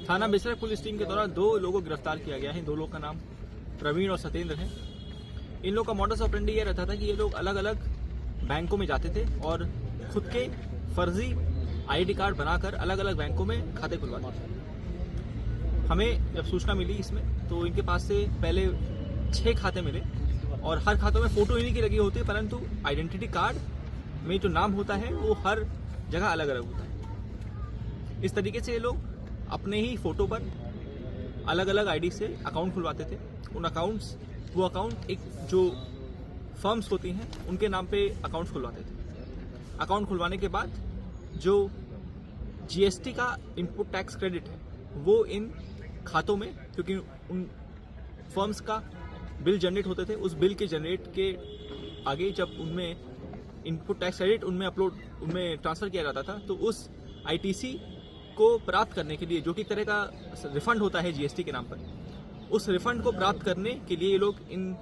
थाना Besra police team के द्वारा 2 लोगों को गिरफ्तार किया गया है। 2 लोगों का नाम प्रवीण और सत्येंद्र है। इन लोगों का मॉडस ऑपरेंडी ये रहता था कि ये लोग अलग अलग बैंकों में जाते थे और खुद के फर्जी आईडी कार्ड बनाकर अलग अलग बैंकों में खाते खुलवाते थे। हमें जब सूचना मिली इसमें तो इनके पास से पहले 6 खाते मिले और हर खातों में फोटो इन्हीं की लगी होती है, परंतु आइडेंटिटी कार्ड में जो नाम होता है वो हर जगह अलग अलग होता है। इस तरीके से ये लोग अपने ही फोटो पर अलग अलग आईडी से अकाउंट खुलवाते थे। वो अकाउंट एक जो फर्म्स होती हैं उनके नाम पे अकाउंट खुलवाते थे। अकाउंट खुलवाने के बाद जो जीएसटी का इनपुट टैक्स क्रेडिट है वो इन खातों में, क्योंकि उन फर्म्स का बिल जनरेट होते थे, उस बिल के जनरेट के आगे जब उनमें इनपुट टैक्स क्रेडिट उनमें ट्रांसफर किया जाता था तो उस आईटीसी को प्राप्त करने के लिए, जो कि एक तरह का रिफंड होता है जीएसटी के नाम पर, उस रिफंड को प्राप्त करने के लिए ये लोग इन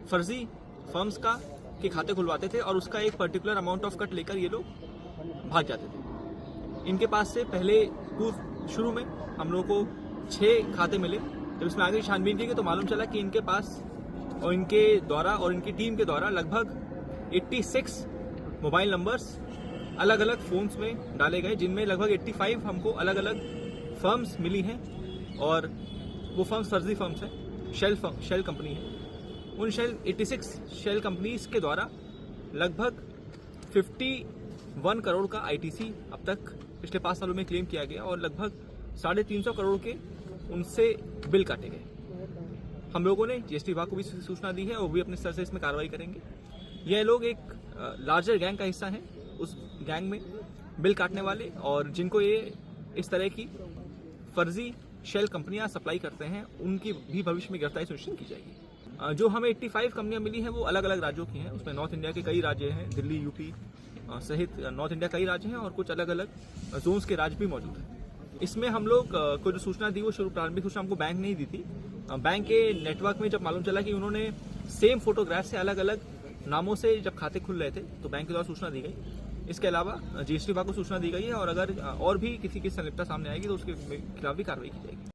फर्जी फर्म्स के खाते खुलवाते थे और उसका एक पर्टिकुलर अमाउंट ऑफ कट लेकर ये लोग भाग जाते थे। इनके पास से पहले शुरू में हम लोगों को 6 खाते मिले। जब इसमें आगे छानबीन की गई तो मालूम चला कि इनके पास और इनके द्वारा और इनकी टीम के द्वारा लगभग 86 मोबाइल नंबर्स अलग अलग फोन्स में डाले गए, जिनमें लगभग 85 हमको अलग अलग फर्म्स मिली हैं और वो फर्म्स फर्जी फर्म्स हैं, शेल कंपनी है। उन 86 शेल कंपनीज के द्वारा लगभग 51 करोड़ का आईटीसी अब तक पिछले 5 सालों में क्लेम किया गया और लगभग 350 करोड़ के उनसे बिल काटे गए। हम लोगों ने जीएसटी विभाग को भी सूचना दी है और वो भी अपने स्तर से इसमें कार्रवाई करेंगे। यह लोग एक लार्जर गैंग का हिस्सा हैं, उस गैंग में बिल काटने वाले और जिनको ये इस तरह की फर्जी शेल कंपनियां सप्लाई करते हैं, उनकी भी भविष्य में गिरफ्तारी सुनिश्चित की जाएगी। जो हमें 85 कंपनियां मिली हैं वो अलग अलग राज्यों की हैं। उसमें नॉर्थ इंडिया के कई राज्य हैं, दिल्ली, यूपी सहित नॉर्थ इंडिया कई राज्य हैं और कुछ अलग अलग जोन्स के राज्य भी मौजूद हैं। इसमें हम लोग को जो सूचना दी वो प्रारंभिक सूचना हमको बैंक ने ही दी थी। बैंक के नेटवर्क में जब मालूम चला कि उन्होंने सेम फोटोग्राफ से अलग अलग नामों से जब खाते खुल रहे थे तो बैंक के द्वारा सूचना दी गई। इसके अलावा जीएसटी विभाग को सूचना दी गई है और अगर और भी किसी की संलिप्तता सामने आएगी तो उसके खिलाफ भी कार्रवाई की जाएगी।